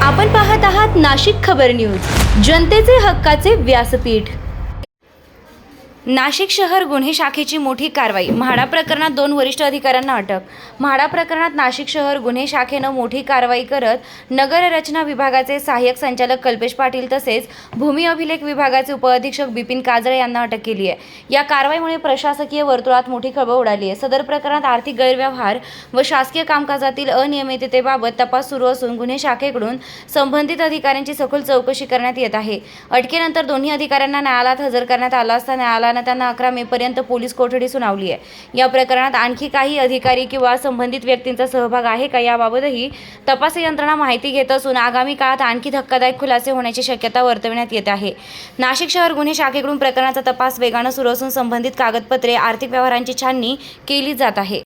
आपण पाहत आहात नाशिक खबर न्यूज, जनतेचे हक्काचे व्यासपीठ। नाशिक शहर गुन्हे शाखेची मोठी कारवाई। म्हाडा प्रकरणात 2 वरिष्ठ अधिकाऱ्यांना अटक। म्हाडा प्रकरणात नाशिक शहर गुन्हे शाखेनं मोठी कारवाई करत नगर रचना विभागाचे सहाय्यक संचालक कल्पेश पाटील तसेच भूमी अभिलेख विभागाचे उपअधीक्षक बिपिन काजळे यांना अटक केली आहे। या कारवाईमुळे प्रशासकीय वर्तुळात मोठी खळबळ उडाली आहे। सदर प्रकरणात आर्थिक गैरव्यवहार व शासकीय कामकाजातील अनियमिततेबाबत तपास सुरू असून गुन्हे शाखेकडून संबंधित अधिकाऱ्यांची सखोल चौकशी करण्यात येत आहे। अटकेनंतर दोन्ही अधिकाऱ्यांना न्यायालयात हजर करण्यात आलं असता न्यायालयानं त्यांना 11 मे पर्यंत पोलीस कोठडी सुनावली आहे। या प्रकरणात आणखी काही अधिकारी किंवा संबंधित व्यक्तींचा सहभाग आहे का याबाबतही तपास यंत्रणा माहिती घेत असून आगामी काळात आणखी धक्कादायक खुलासे होण्याची शक्यता वर्तविण्यात येत आहे। नाशिक शहर गुन्हे शाखेकडून प्रकरणाचा तपास वेगानं सुरू असून संबंधित कागदपत्रे आर्थिक व्यवहारांची छाननी केली जात आहे।